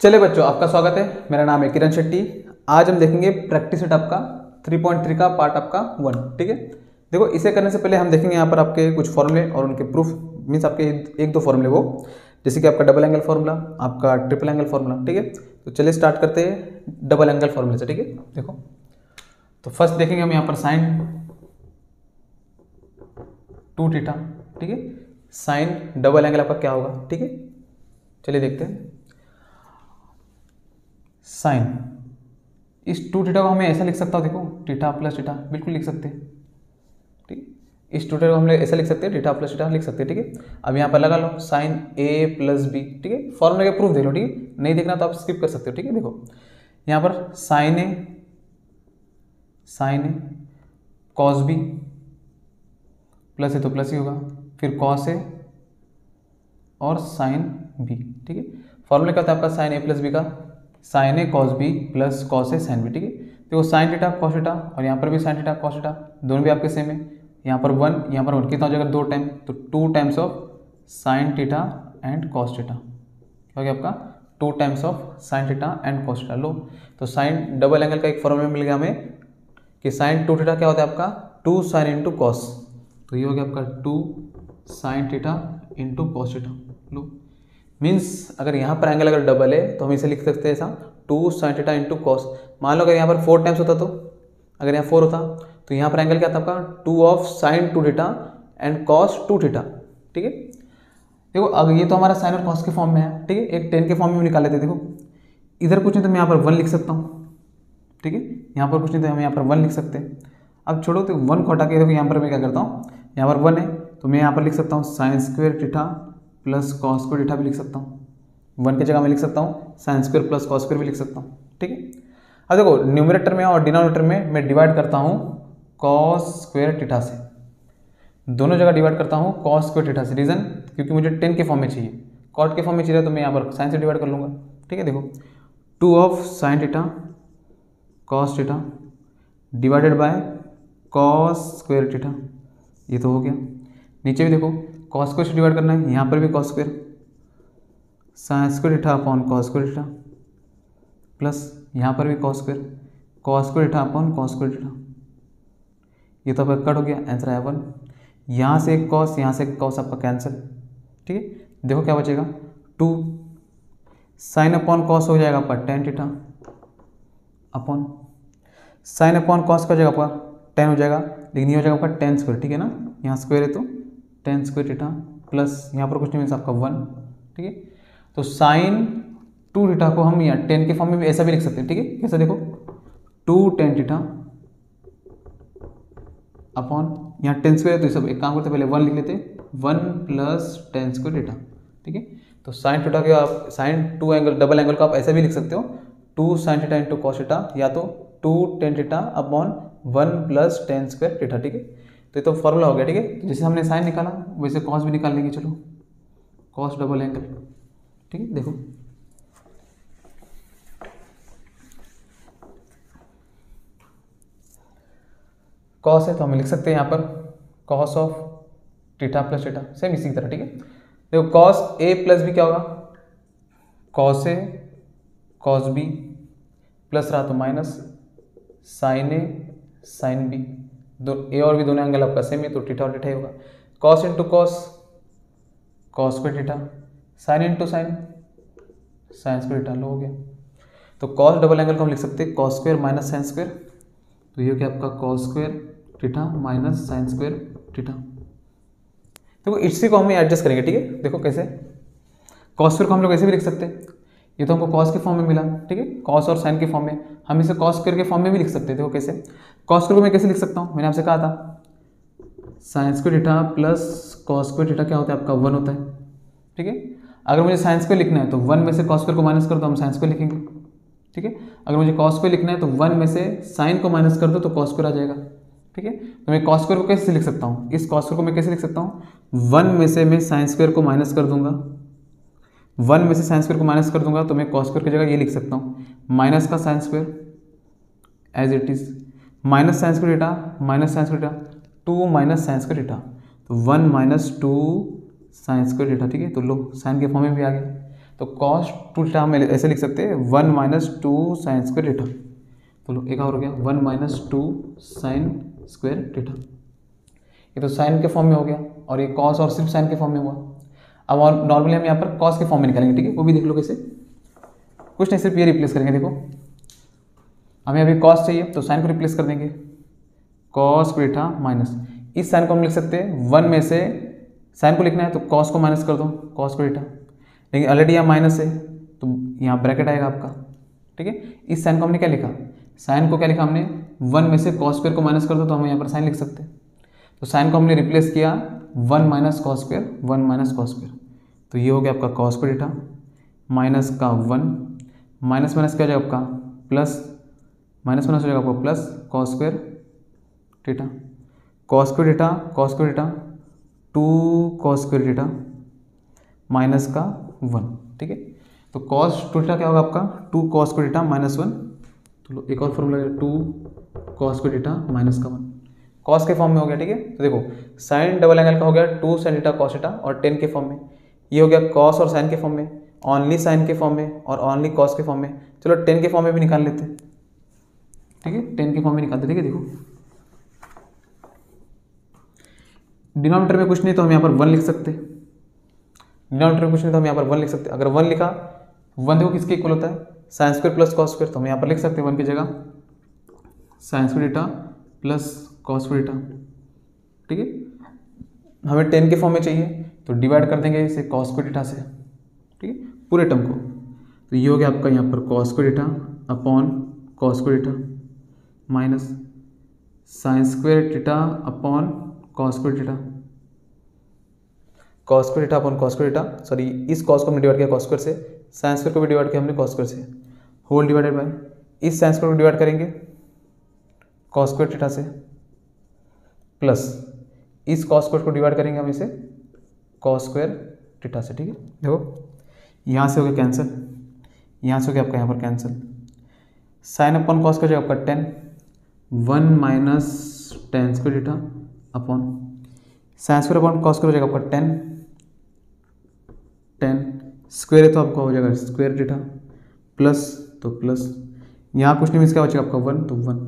चलिए बच्चों, आपका स्वागत है। मेरा नाम है किरण शेट्टी। आज हम देखेंगे प्रैक्टिस सेट आपका 3.3 का पार्ट आपका 1। ठीक है, देखो इसे करने से पहले हम देखेंगे यहाँ पर आपके कुछ फॉर्मूले और उनके प्रूफ। मीन्स आपके एक दो फॉर्मूले वो, जैसे कि आपका डबल एंगल फार्मूला, आपका ट्रिपल एंगल फार्मूला। ठीक है, तो चलिए स्टार्ट करते हैं डबल एंगल फार्मूले से। ठीक है, देखो तो फर्स्ट देखेंगे हम यहाँ पर साइन 2 थीटा। ठीक है, साइन डबल एंगल आपका क्या होगा। ठीक है, चलिए देखते हैं। साइन इस 2 थीटा को हमें ऐसा लिख सकता हूँ, देखो थीटा प्लस थीटा बिल्कुल लिख सकते हैं। ठीक, इस 2 थीटा को हम ऐसा लिख सकते हैं, थीटा प्लस थीटा लिख सकते हैं। ठीक है, अब यहाँ पर लगा लो साइन ए प्लस बी। ठीक है, फॉर्मूले के प्रूफ देख लो। ठीक है, नहीं देखना तो आप स्किप कर सकते हो। ठीक है, देखो यहाँ पर साइन ए कॉस बी प्लस है तो प्लस ही होगा, फिर कॉस ए और साइन बी। ठीक है, फॉर्मूला क्या होता है आपका साइन ए प्लस बी का, sign A cos B plus cos A sine B. ठीक है, देखो साइन थीटा कॉस थीटा और यहाँ पर भी साइन थीटा कॉस थीटा, दोनों भी आपके सेम है। यहाँ पर 1 यहाँ पर 1 कितना हो जाएगा 2 टाइम, तो 2 times of sine theta and cos theta. क्या हो गया आपका 2 times of sine theta and cos theta. लो तो साइन डबल एंगल का एक फॉर्मूला मिल गया हमें कि साइन 2 थीटा क्या होता है आपका 2 साइन इंटू कॉस, तो ये हो गया आपका 2 sine theta into cos theta. लो मीन्स अगर यहाँ पर एंगल अगर डबल है तो हम इसे लिख सकते हैं ऐसा 2 साइन थीटा इंटू कॉस। मान लो अगर यहाँ पर 4 टाइम्स होता, तो अगर यहाँ 4 होता तो यहाँ पर एंगल क्या था आपका 2 of sign 2 theta and cos 2 theta. ठीक है, देखो अब ये तो हमारा साइन और कॉस के फॉर्म में है। ठीक है, एक टेन के फॉर्म में निकाल लेते हैं। देखो इधर कुछ नहीं तो मैं यहाँ पर 1 लिख सकता हूँ। ठीक है, यहाँ पर कुछ नहीं तो हम यहाँ पर 1 लिख सकते हैं। अब छोड़ो तो 1 को हटा के देखो यहाँ पर मैं क्या करता हूँ, यहाँ पर 1 है तो मैं यहाँ पर लिख सकता हूँ sign square theta plus cos square theta भी लिख सकता हूँ। 1 की जगह मैं लिख सकता हूँ sine square plus cos square भी लिख सकता हूँ। ठीक है, अब देखो न्यूमरेटर में और डिनोमिनेटर में मैं डिवाइड करता हूँ कॉस स्क्वायर थीटा से, दोनों जगह डिवाइड करता हूँ कॉस स्क्वायर थीटा से। रीजन क्योंकि मुझे 10 के फॉर्म में चाहिए, कॉट के फॉर्म में चाहिए तो मैं यहाँ पर साइन से डिवाइड कर लूँगा। ठीक है, देखो 2 of sine theta cos theta divided by cos square theta, ये तो हो गया। नीचे भी देखो कॉस स्क्वायर से डिवाइड करना है, यहाँ पर भी cos square sine square theta upon cos square theta plus यहाँ पर भी cos square theta upon cos square theta, ये तो आपका कट हो गया, आंसर आया 1। यहाँ से एक कॉस यहाँ से एक कॉस आपका कैंसिल। ठीक है, देखो क्या बचेगा 2 साइन अपॉन कॉस हो जाएगा आपका ten theta upon sine upon cos का जगह आपका 10 हो जाएगा, लेकिन ये हो जाएगा आपका टेन स्क्वायर। ठीक है ना, यहाँ स्क्वायर है तो टेन स्क्वायर थीटा प्लस यहाँ पर कुछ नहीं मीन्स आपका 1। ठीक है, तो साइन 2 थीटा को हम यहाँ 10 के फॉर्म में भी ऐसा भी लिख सकते हैं। ठीक है, कैसे देखो 2 टेन थीटा अपॉन यहाँ 10 स्क्वायर है तो ये सब एक काम करते पहले 1 लिख लेते, 1 प्लस टेन स्क्वायर थीटा। ठीक है, तो साइन थीटा के आप साइन 2 एंगल डबल एंगल को आप ऐसे भी लिख सकते हो 2 sine theta into cos theta, या तो 2 tan theta upon 1 plus tan square theta. ठीक है, तो ये तो फॉर्मूला हो गया। ठीक है, तो जैसे हमने साइन निकाला वैसे कॉस भी निकाल लेंगे। चलो कॉस डबल एंगल। ठीक है, देखो कॉस है तो हम लिख सकते हैं यहाँ पर cos of theta plus theta, same इसी तरह। ठीक है, देखो कॉस ए प्लस बी क्या होगा cos A cos B plus रहा तो minus sine A sine B, दो ए और बी दोनों एंगल आपका सेम है तो थीटा और थीटा ही होगा। Cos into cos cos square theta, sine into sine sine square theta, लो हो गया। तो कॉस डबल एंगल को हम लिख सकते हैं cos square minus sine square, तो ये हो गया आपका cos square theta minus sine square theta. देखो इसी को हम एडजस्ट करेंगे। ठीक है, देखो कैसे कॉस स्क्वायर को हम लोग ऐसे भी लिख सकते हैं, ये तो हमको कॉस के फॉर्म में मिला। ठीक है, कॉस और साइन के फॉर्म में, हम इसे कॉस स्क्वायर के फॉर्म में भी लिख सकते हैं। देखो कैसे कॉस स्क्वायर को मैं कैसे लिख सकता हूँ, मैंने आपसे कहा था sign square theta plus cos square theta क्या होता है आपका 1 होता है। ठीक है, अगर मुझे साइन स्क्वायर लिखना है तो 1 में से कॉस स्क्वायर को माइनस कर दो, हम साइन स्क्वायर लिखेंगे। ठीक है, अगर मुझे कॉस स्क्वायर लिखना है तो 1 में से साइन को माइनस कर दो तो कॉस स्क्वायर आ जाएगा। ठीक है, तो मैं कॉस स्क्वायर को कैसे लिख सकता हूँ, इस कॉस स्क्वायर को मैं कैसे लिख सकता हूँ 1 में से मैं साइन स्क्वायर को माइनस कर दूंगा, 1 में से साइन स्क्वायर को माइनस कर दूंगा तो मैं कॉस स्क्वायर की जगह ये लिख सकता हूँ माइनस का sine square as it is minus sine square theta minus sine square theta 2 minus sine square theta, तो 1 माइनस 2 साइन स्क्वायर थीटा। ठीक है, तो लो साइन के फॉर्म में भी आ गया। तो कॉस टू थीटा हम ऐसे लिख सकते हैं 1 माइनस 2 साइन स्क्वायर थीटा। तो लो एक और हो गया 1 माइनस 2 साइन स्क्वायर थीटा। ये तो साइन के फॉर्म में हो गया और ये कॉस और सिर्फ साइन के फॉर्म में हुआ। अब और नॉर्मली हम यहाँ पर कॉस के फॉर्म में निकालेंगे, ठीक है, वो भी देख लो कैसे। कुछ नहीं, सिर्फ ये रिप्लेस करेंगे। देखो हमें अभी कॉस चाहिए तो साइन को रिप्लेस कर देंगे, कॉस थीटा माइनस, इस साइन को हम लिख सकते हैं 1 में से साइन को लिखना है तो कॉस को माइनस कर दो, कॉस थीटा। लेकिन ऑलरेडी यहाँ माइनस है तो यहाँ ब्रैकेट आएगा आपका, ठीक है। इस साइन को हमने क्या लिखा, साइन को क्या लिखा हमने 1 में से कॉस स्क्वायर को माइनस कर दो तो हम यहाँ पर साइन लिख सकते हैं। तो साइन को हमने रिप्लेस किया 1 minus cos square, 1 minus cos square, तो ये हो गया आपका कॉस थीटा माइनस का 1, माइनस माइनस क्या हो जाएगा आपका प्लस, माइनस माइनस हो जाएगा आपका plus cos square theta, cos square theta, cos square theta 2 cos square theta minus का 1, ठीक है। तो कॉस थीटा क्या होगा आपका 2 कॉस स्क्वायर थीटा माइनस 1। तो एक और फॉर्मूला है 2 कॉस स्क्वायर थीटा माइनस का 1, कॉस के फॉर्म में हो गया, ठीक है। तो देखो साइन डबल एंगल का हो गया 2 साइन थीटा कॉस थीटा और 10 के फॉर्म में, ये हो गया कॉस और साइन के फॉर्म में, ओनली साइन के फॉर्म में और ओनली कॉस के फॉर्म में। चलो 10 के फॉर्म में भी निकाल लेते हैं, ठीक है, 10 के फॉर्म में निकालते, ठीक है। देखो डिनोमिनेटर में कुछ नहीं तो हम यहाँ पर 1 लिख सकते, डिनोमिनेटर में कुछ नहीं तो हम यहाँ पर 1 लिख सकते। अगर 1 लिखा, 1 देखो किसके इक्वल होता है, sine square plus cos square, तो हम यहाँ पर लिख सकते हैं 1 की जगह sign square theta plus cos square theta, ठीक है। हमें 10 के फॉर्म में चाहिए तो डिवाइड कर देंगे इसे कॉस स्क्वायर थीटा से, ठीक है, पूरे टर्म को। तो ये हो गया आपका यहाँ पर cos square theta upon cos square theta minus sine square theta upon cos square theta, cos square theta upon cos square theta, sorry इस कॉस को हमने डिवाइड किया कॉस स्क्वायर से, साइन स्क्वायर को भी डिवाइड किया हमने कॉस स्क्वायर से, होल डिवाइडेड बाय इस साइन स्क्वायर को डिवाइड करेंगे कॉस स्क्वायर थीटा से प्लस इस कॉस स्क्वायर को डिवाइड करेंगे हम इसे कॉस स्क्वायर थीटा से, ठीक है। देखो यहाँ से हो गया कैंसिल, यहाँ से हो गया आपका यहाँ पर कैंसिल, साइन अपॉन कॉस का जो आपका 10, 1 minus tan square theta upon sine square upon cos square हो जाएगा आपका 10 स्क्वायर है तो आपका हो जाएगा स्क्वायर थीटा प्लस, तो प्लस यहाँ कुछ नहीं मिस क्या हो जाएगा आपका 1, तो 1,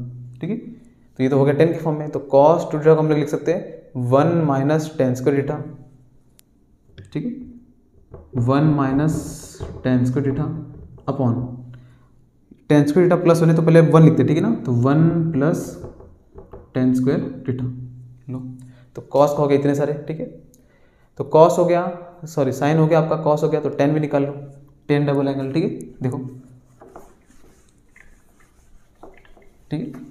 ठीक है। तो ये तो हो गया 10 के फॉर्म में, तो कॉस टू थीटा को हम लोग लिख सकते हैं 1 माइनस टेन स्क्वायर थीटा, ठीक है, 1 minus tan square theta upon ten square theta plus होने तो पहले 1 लिखते, ठीक है ना, तो 1 प्लस टेन स्क्वायर थीटा, लो तो कॉस का हो गया इतने सारे, ठीक है। तो कॉस हो गया, सॉरी साइन हो गया आपका, कॉस हो गया, तो 10 भी निकाल लो, 10 डबल एंगल, ठीक है। देखो ठीक है,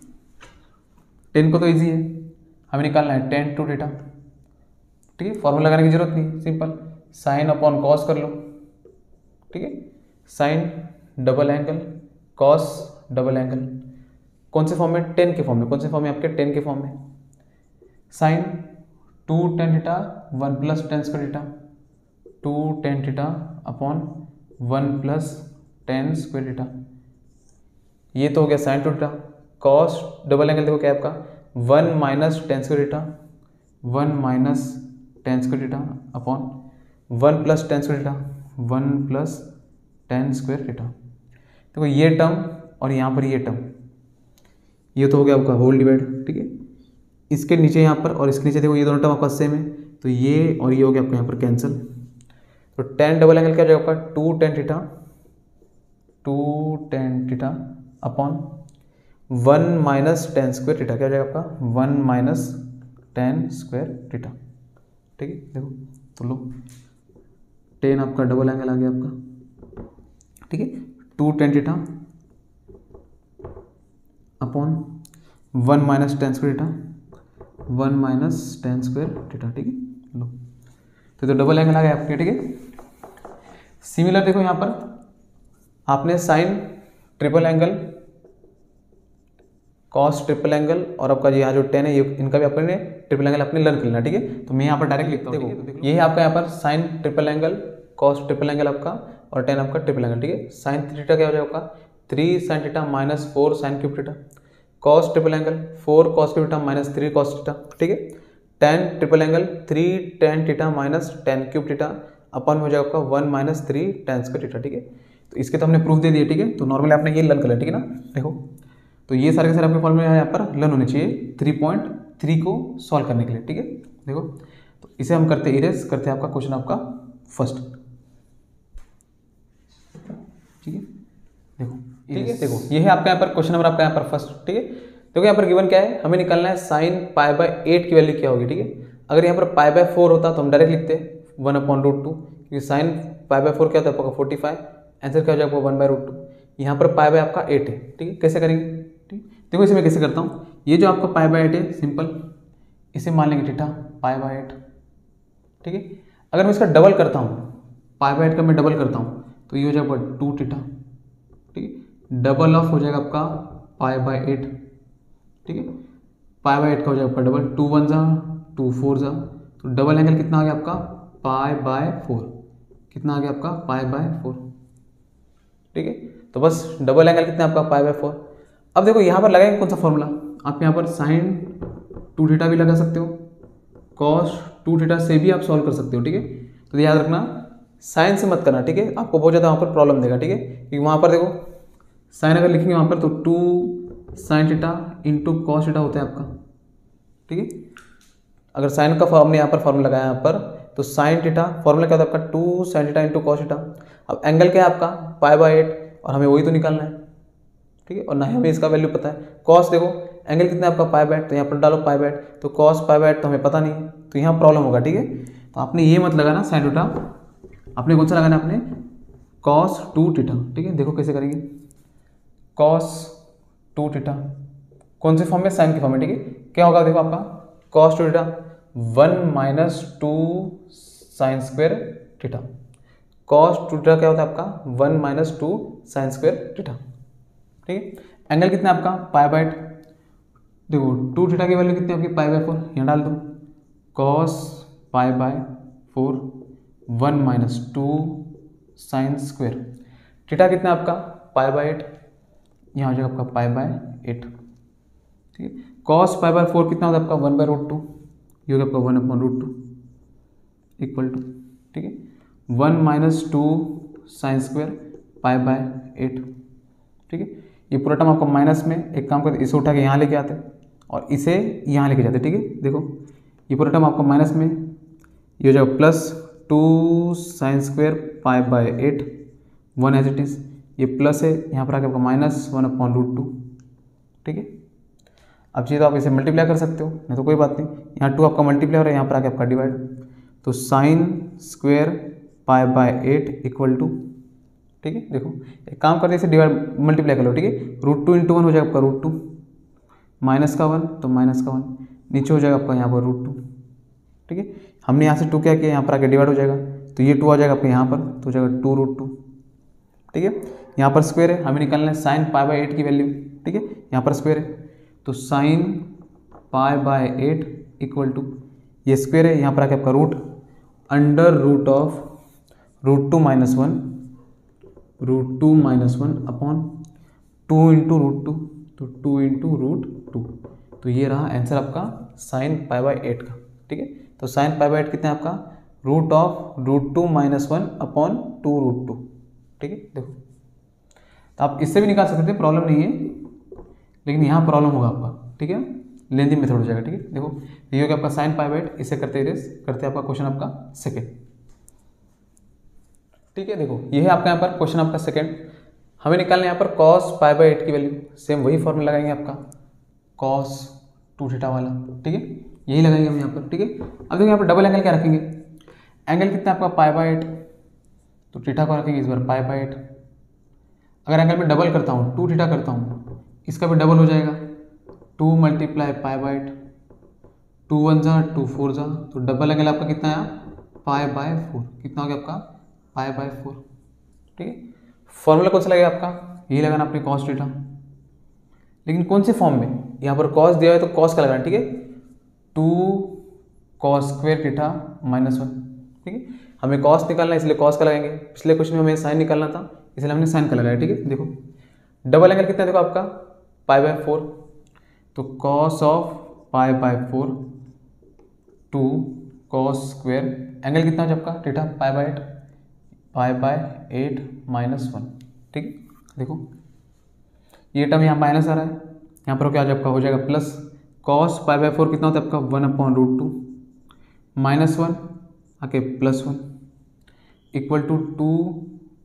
10 को तो इजी है, हमें निकालना है 10 टू थीटा, ठीक है, फॉर्मूला लगाने की जरूरत नहीं, सिंपल साइन अपॉन कॉस कर लो, ठीक है, sine double angle cos double angle, कौन से फॉर्म में, 10 के फॉर्म में, कौन से फॉर्म में आपके 10 के फॉर्म में, sine 2 tan theta 1 plus tan square theta 2 tan theta upon 1 plus tan square theta, ये तो हो गया sine two theta. Cos double angle देखो क्या है आपका 1 minus tan square theta, 1 minus tan square theta upon 1 plus tan square theta, 1 plus tan square theta. देखो ये टर्म और यहाँ पर ये टर्म, ये तो हो गया आपका होल डिवाइड, ठीक है, इसके नीचे यहाँ पर और इसके नीचे देखो ये दोनों टर्म आपका सेम है, तो ये और ये हो गया आपका यहाँ पर कैंसिल। तो टेन डबल एंगल क्या हो जाएगा आपका 2 tan theta, 2 tan theta upon 1 minus tan square theta, क्या हो जाएगा आपका 1 माइनस टेन स्क्वायर थीटा, ठीक है। देखो तो लो 10 आपका डबल एंगल आ गया आपका, ठीक है, 2 tan theta upon 1 minus tan square theta, 1 minus tan square theta, ठीक है। लो तो डबल एंगल आ गया आपके, ठीक है। सिमिलर देखो यहाँ पर आपने sine triple angle, cos triple angle और आपका यहाँ जो 10 है ये इनका भी आपने ट्रिपल एंगल अपने लर्न कर लेना, ठीक है। तो मैं यहाँ पर डायरेक्ट लिखता हूँ, देखो ये है आपका यहाँ पर sine triple angle, cos triple angle आपका और 10 आपका ट्रिपल एंगल, ठीक है। साइन थीटा क्या हो जाएगा आपका 3 sine theta minus 4 sine cube theta, cos triple angle 4 cos cube theta minus 3 cos theta, ठीक है। Tan triple angle 3 tan theta minus 10 cube theta अपन में हो जाएगा आपका 1 माइनस 3 tan स्क्वायर थीटा, ठीक है। तो इसके तो हमने प्रूफ दे दिए, ठीक है। तो नॉर्मली आपने ये लर्न कर लिया, ठीक है ना। देखो तो ये सारे के सारे आपके फॉर्मूले यहाँ पर लर्न होने चाहिए 3.3 को सॉल्व करने के लिए, ठीक है। देखो तो इसे हम करते इरेज करते हैं आपका क्वेश्चन आपका फर्स्ट, ठीक है। देखो ठीक है, देखो ये है आपका यहाँ पर क्वेश्चन नंबर आपका यहाँ पर फर्स्ट, ठीक है। देखो यहाँ पर गिवन क्या है, हमें निकालना है साइन π/8 की वैल्यू क्या होगी, ठीक है। अगर यहाँ पर π/4 होता तो हम डायरेक्ट लिखते 1/√2, क्योंकि साइन π/4 क्या होता है आपका 45, आंसर क्या हो जाएगा 1/√2। यहाँ पर π बाय आपका 8 है, ठीक है। कैसे करेंगे, ठीक। देखो इसे मैं कैसे करता हूँ, ये जो आपका π/8 है सिंपल, इसे मान लेंगे थीटा π/8, ठीक है। अगर मैं इसका डबल करता हूँ, π/8 का मैं डबल करता हूँ तो ये हो जाएगा 2 थीटा, ठीक है। डबल ऑफ हो जाएगा आपका π/8, ठीक है। π/8 का हो जाएगा आपका डबल, 2 1 जा 2 4 जा, तो डबल एंगल कितना आ गया आपका π/4, कितना आ गया आपका π/4, ठीक है। तो बस डबल एंगल कितना आपका π/4। अब देखो यहाँ पर लगाएंगे कौन सा फॉर्मूला, आप यहाँ पर साइन 2 थीटा भी लगा सकते हो, कॉस 2 थीटा से भी आप सॉल्व कर सकते हो, ठीक है। तो याद रखना साइन से मत करना, ठीक है, आपको बहुत ज़्यादा वहाँ पर प्रॉब्लम देगा, ठीक है। क्योंकि वहाँ पर देखो साइन अगर लिखेंगे वहाँ पर तो 2 sin theta into cos theta होता है आपका, ठीक है। अगर साइन का फॉर्मूला यहाँ पर फॉर्मूला लगाया यहाँ पर तो साइन थीटा फॉर्मूला क्या होता है आपका 2 sin theta into cos theta. अब एंगल क्या है आपका π/8 और हमें वही तो निकालना है, ठीक है। और ना ही हमें इसका वैल्यू पता है। कॉस देखो एंगल कितना है आपका π/8, तो यहाँ पर डालो π/8, तो कॉस π/8 तो हमें पता नहीं है, तो यहाँ प्रॉब्लम होगा, ठीक है। तो आपने ये मत लगाना साइन थीटा, आपने कौन सा लगाना है, आपने कॉस 2 थीटा, ठीक है। देखो कैसे करेंगे, कॉस 2 थीटा कौन से फॉर्म में, साइन के फॉर्म में, ठीक है। क्या होगा देखो आपका cos 2 theta 1 minus 2 sine square theta, cos 2 theta क्या होता है आपका 1 माइनस 2 साइन स्क्वायर थीटा, ठीक है। एंगल कितना है आपका π/8, देखो 2 थीटा की वैल्यू कितनी है आपकी π/4, यहाँ डाल दो cos π/4 1 minus 2 sine square theta कितना है आपका π/8, यहाँ हो जाएगा आपका π/8, ठीक है। कॉस π/4 कितना होता है आपका 1/√2, ये हो गया आपका 1/√2 इक्वल टू, ठीक है, 1 माइनस 2 साइन स्क्वायर π/8, ठीक है। ये पूरा टर्म आपका माइनस में, एक काम करते इसे उठा के यहाँ लेके आते और इसे यहाँ लेके जाते, ठीक है। देखो ये पूरा टर्म आपका माइनस में, ये हो जाएगा plus 2 sine square π/8 1 as it is, ये प्लस है यहाँ पर आके आपका माइनस 1/√2, ठीक है। अब चाहिए तो आप इसे मल्टीप्लाई कर सकते हो, नहीं तो कोई बात नहीं, यहाँ 2 आपका मल्टीप्लाई हो रहा है, यहाँ पर आके आपका डिवाइड, तो साइन स्क्वायर π/8 इक्वल टू, ठीक है। देखो एक काम करते इसे डिवाइड मल्टीप्लाई कर लो, ठीक है। √2 × 1 हो जाएगा आपका √2, माइनस का 1 तो माइनस का 1, नीचे हो जाएगा आपका यहाँ पर √2, ठीक है। हमने यहाँ से 2 क्या किया, यहाँ पर आके डिवाइड हो जाएगा, तो ये 2 आ जाएगा आपका यहाँ पर, तो हो जाएगा 2√2, ठीक है। यहाँ पर स्क्वायर है, हमें निकालना है साइन π/8 की वैल्यू, ठीक है। यहाँ पर स्क्वायर है तो साइन π/8 इक्वल टू, ये स्क्वायर है, यहाँ पर आके आपका रूट अंडर रूट ऑफ √2 - 1 √2 - 1 अपॉन 2 × √2, तो 2 × √2, तो ये रहा आंसर आपका साइन π/8 का, ठीक है। तो साइन π/8 कितना है आपका रूट ऑफ √2 - 1 अपॉन 2√2, ठीक है। देखो तो आप इससे भी निकाल सकते थे, प्रॉब्लम नहीं है, लेकिन यहाँ प्रॉब्लम होगा आपका, ठीक है, लेंदी मेथड हो जाएगा, ठीक है। देखो ये हो गया आपका साइन π/8, इसे करते आपका क्वेश्चन आपका सेकेंड, ठीक है। देखो ये है आपका यहाँ पर क्वेश्चन आपका सेकेंड, हमें निकालना है यहाँ पर cos π/8 की वैल्यू, सेम वही फॉर्मूला लगाएंगे आपका cos 2 थीटा वाला, ठीक है, यही लगाएंगे हम यहाँ पर, ठीक है। अब देखो यहाँ पर डबल एंगल क्या रखेंगे, एंगल कितना आपका π/8, तो थीटा को रखेंगे इस बार π/8। अगर एंगल में डबल करता हूँ 2 थीटा करता हूँ, इसका भी डबल हो जाएगा, 2 × π/8, 2 1 जा 2 4 जा, तो डबल एंगल आपका कितना आया π/4, कितना हो गया आपका π/4, ठीक है। फॉर्मूला कौन सा लगेगा आपका, यही लगाना अपने cos थीटा, लेकिन कौन से फॉर्म में, यहाँ पर cos दिया है तो cos का लगाना, ठीक है, 2 cos स्क्वायर थीटा -1, ठीक है। हमें cos निकालना है इसलिए cos का लगाएंगे, पिछले क्वेश्चन में हमें साइन निकालना था इसलिए हमने साइन का लगाया, ठीक है। देखो डबल एंगल कितना है देखो आपका π/4, तो cos of π/4 2 cos square angle कितना हो आपका थीटा पाई/8 -1, ठीक है। देखो ये टर्म यहाँ माइनस आ रहा है, यहाँ पर क्या आपका हो जाएगा प्लस कॉस पाई/4 कितना होता है आपका 1/√2 -1 आके +1 equal to 2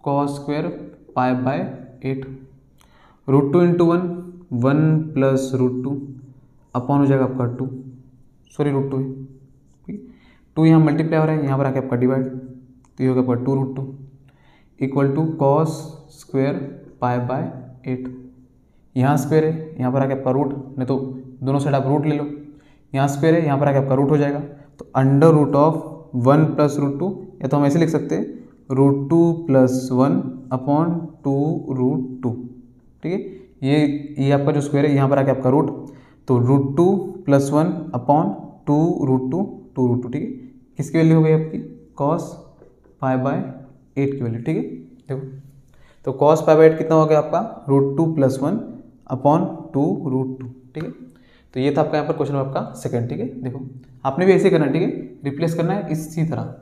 cos square pi √2 into 1 + √2 upon हो जाएगा आपका 2 सॉरी √2 है, ठीक 2 यहाँ मल्टीप्लाई हो रहा है, यहाँ पर आके आपका डिवाइड, तो ये होगा आपका 2√2 इक्वल टू कॉस स्क्वायर पाई/8 यहाँ स्क्वायर है, यहाँ पर आके आपका रूट, नहीं तो दोनों साइड आप रूट ले लो, यहाँ स्क्वायर है, यहाँ पर आके आपका रूट हो जाएगा, तो √1 + √2 या तो हम ऐसे लिख सकते हैं √2 + 1 अपॉन 2√2, ठीक है। ये आपका जो स्क्वायर है यहाँ पर आके आपका रूट, तो √2 + 1 अपॉन 2√2, ठीक है। किसकी वैल्यू हो गई आपकी कॉस पाई/8 की वैल्यू, ठीक है। देखो तो कॉस पाई/8 कितना हो गया आपका √2 + 1 अपॉन 2√2, ठीक है। तो ये था आपका यहाँ पर क्वेश्चन आपका सेकंड, ठीक है। देखो आपने भी ऐसे करना है, ठीक है, रिप्लेस करना है इसी तरह,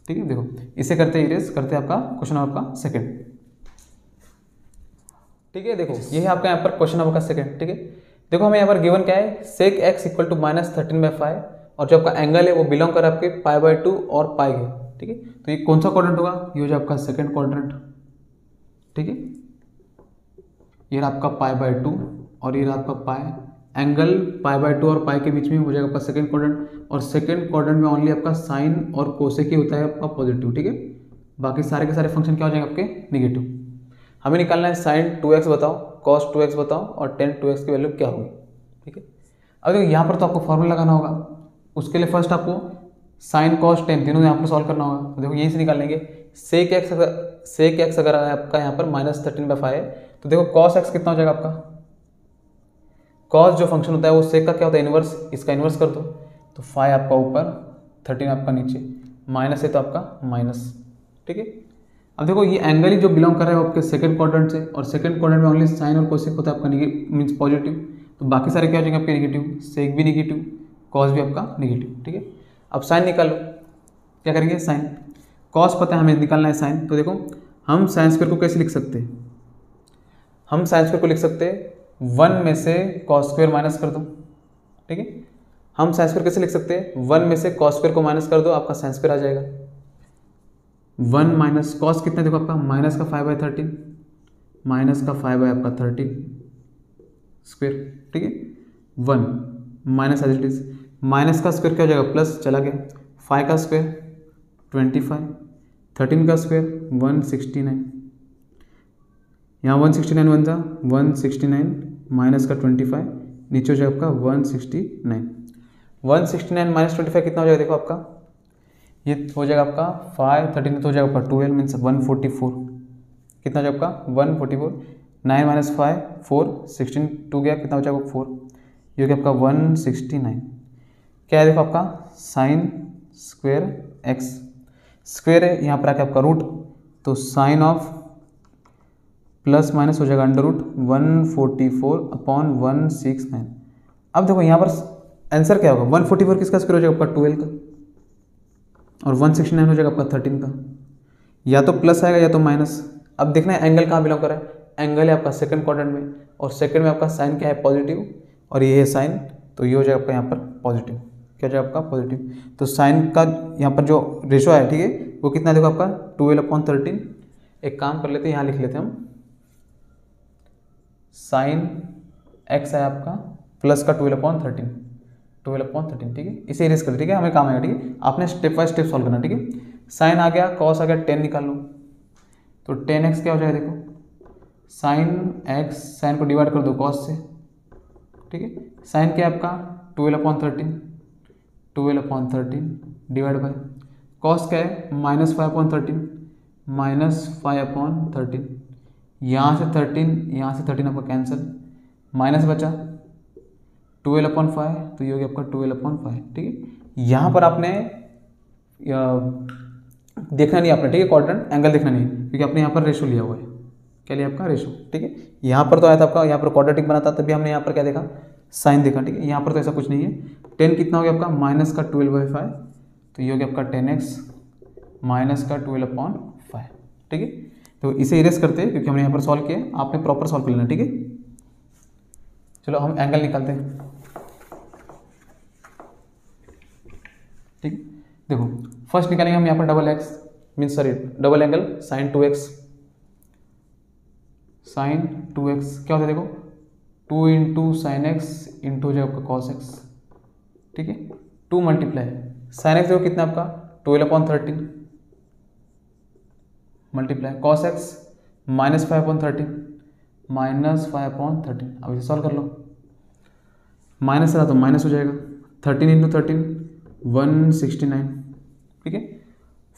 ठीक है। देखो इसे करते इरेज करते आपका क्वेश्चन आपका सेकंड, ठीक है। देखो ये है आपका यहाँ पर क्वेश्चन आपका सेकंड, ठीक है। देखो हमें यहाँ पर गिवन क्या है sec x = -13/5 और जो आपका एंगल है वो बिलोंग कर आपके पाई/2 और पाई है, ठीक है। तो ये कौन सा क्वाड्रेंट होगा, ये हो जाए आपका सेकंड क्वाड्रेंट, ठीक है। ये रहा आपका पाई/2 और ये रहा आपका पाई, एंगल पाई/2 और पाई के बीच में हो जाएगा आपका सेकंड क्वाड्रेंट, और सेकंड क्वाड्रेंट में ओनली आपका साइन और कोसेक ही होता है आपका पॉजिटिव, ठीक है। बाकी सारे के सारे फंक्शन क्या हो जाएंगे आपके नेगेटिव। हमें निकालना है साइन 2x बताओ, कॉस 2x बताओ और टेन 2x की वैल्यू क्या होगी, ठीक है। अब देखो यहाँ पर तो आपको फॉर्मूला लगाना होगा, उसके लिए फर्स्ट आपको साइन कॉस टेन तीनों यहाँ पर सॉल्व करना होगा। तो देखो यहीं से निकाल लेंगे, सेक एक्स अगर आपका यहाँ पर -13/5 है तो देखो कॉस एक्स कितना हो जाएगा आपका, कॉस जो फंक्शन होता है वो सेक का क्या होता है इनवर्स, इसका इनवर्स कर दो, तो 5 आपका ऊपर 13 आपका नीचे, माइनस है तो आपका माइनस, ठीक है। अब देखो ये एंगल ही जो बिलोंग कर रहा है वो आपके सेकंड क्वाड्रेंट से, और सेकंड क्वाड्रेंट में ओनली साइन और कोसेक होता है आपका मीन्स पॉजिटिव, तो बाकी सारे क्या हो जाएंगे आपके नेगेटिव, सेक भी नेगेटिव, कॉस भी आपका नेगेटिव, ठीक है। अब साइन निकालो, क्या करेंगे साइन, कॉस पता है हमें निकालना है साइन, तो देखो हम साइन स्क्वायर को कैसे लिख सकते हैं, हम साइन स्क्वायर को लिख सकते हैं 1 में से कॉस स्क्वायर माइनस कर दो, ठीक है। हम साइन स्क्वायर कैसे लिख सकते हैं 1 में से कॉस स्क्वायर को माइनस कर दो, आपका साइन स्क्वायर आ जाएगा 1 माइनस कॉस कितना देखो आपका माइनस का 5/13 माइनस का 5 बाय आपका 13 स्क्वायर, ठीक है। 1 minus as it is, minus का स्क्वायर क्या हो जाएगा प्लस, चला गया 5 का स्क्वायर 25, 13 का स्क्वायर 169, यहाँ 169 बन जा 169 माइनस का 25 नीचे हो जाएगा आपका 169, 169 माइनस 25 कितना हो जाएगा देखो आपका, ये हो जाएगा आपका 5 13 तो हो जाएगा आपका 12 मीन्स 144, कितना हो जाएगा आपका 144, 9 माइनस 5 4 16 2 गया कितना हो जाएगा 4, ये हो गया आपका 169, क्या है देखो आपका साइन स्क्वायर एक्स, स्क्वायर है यहाँ पर आके आपका रूट, तो साइन ऑफ प्लस माइनस हो जाएगा √144/169। अब देखो यहाँ पर आंसर क्या होगा 144 किसका स्क्वायर हो जाएगा आपका 12 का, और 169 हो जाएगा आपका 13 का, या तो प्लस आएगा या तो माइनस। अब देखना है एंगल कहाँ बिलोंग कर रहा है, एंगल है आपका सेकंड क्वाड्रेंट में, और सेकंड में आपका साइन क्या है पॉजिटिव, और ये है साइन, तो ये हो जाएगा आपका यहाँ पर पॉजिटिव, क्या हो जाएगा आपका पॉजिटिव। तो साइन का यहाँ पर जो रेशो है ठीक है वो कितना देखो आपका 12/13। एक काम कर लेते हैं यहाँ लिख लेते हैं हम, साइन एक्स है आपका प्लस का 12/13, ठीक है। इसे इरेज कर, ठीक है, हमें काम आएगा, ठीक है। आपने स्टेप बाय स्टेप सॉल्व करना, ठीक है। साइन आ गया, कॉस आ गया, 10 निकाल लो, तो 10x क्या हो जाएगा देखो, साइन एक्स, साइन को डिवाइड कर दो कॉस से, ठीक है। साइन क्या है आपका 12/13 डिवाइड बाय कॉस क्या है -5/13 -5/13, यहाँ से 13 आपका कैंसिल, माइनस बचा 12/5, तो ये हो गया आपका 12/5, ठीक है। यहाँ पर आपने देखना नहीं आपने, ठीक है, क्वाड्रेंट एंगल देखना नहीं क्योंकि आपने यहाँ पर रेशो लिया हुआ है, क्या लिया आपका रेशो, ठीक है। यहाँ पर तो आया था आपका, यहाँ पर क्वाड्रेटिक बना था तभी हमने यहाँ पर क्या देखा साइन देखा, ठीक है। यहाँ पर तो ऐसा कुछ नहीं है, 10 कितना हो गया आपका माइनस का 12/5, तो ये हो गया आपका 10x माइनस का 12/5, ठीक है। तो इसे इरेज करते हैं क्योंकि हमने यहाँ पर सॉल्व किया, आपने प्रॉपर सॉल्व कर लेना, ठीक है। चलो हम एंगल निकालते हैं, ठीक है। देखो फर्स्ट निकालेंगे हम यहाँ पर double X mean sorry double angle sine 2x, sine 2x क्या होता है देखो 2 इंटू साइन एक्स इंटू जो आपका कॉस एक्स, ठीक है। 2 मल्टीप्लाई साइन एक्स देखो कितना आपका 12/13 मल्टीप्लाई कॉस एक्स -5/13 -5/13। अब इसे सॉल्व कर लो, माइनस रहा तो माइनस हो जाएगा, 13 इंटू 13 169, ठीक है।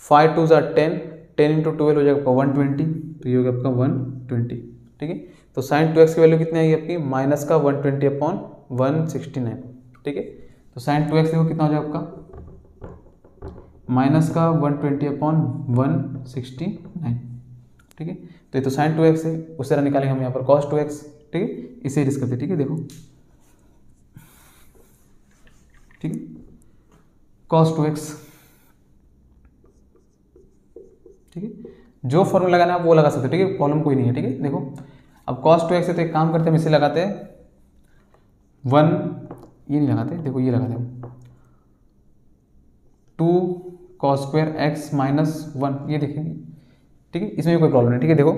5 2 ज़ा 10, 10 इंटू 12 हो जाएगा आपका 120, तो ये हो गया आपका 120, ठीक है। तो साइन 2x की वैल्यू कितनी आई आपकी माइनस का 120/169, ठीक है। तो साइन 2x देखो कितना हो जाएगा आपका माइनस का 120/169, ठीक है। तो ये तो साइन 2x है, उस तरह निकालेंगे हम यहाँ पर cos 2x, ठीक है। इसे रिस्क करते, ठीक है। देखो ठीक है cos 2x, ठीक है। जो फॉर्मूला लगाना है आप वो लगा सकते हो, ठीक है, प्रॉब्लम कोई नहीं है, ठीक है। देखो अब cos 2x है तो एक काम करते हैं, हम इसे लगाते हैं 1, ये नहीं लगाते, देखो ये लगाते हैं 2 cos स्क्वायर x -1, ये देखेंगे, ठीक है। इसमें भी कोई प्रॉब्लम नहीं, ठीक है। देखो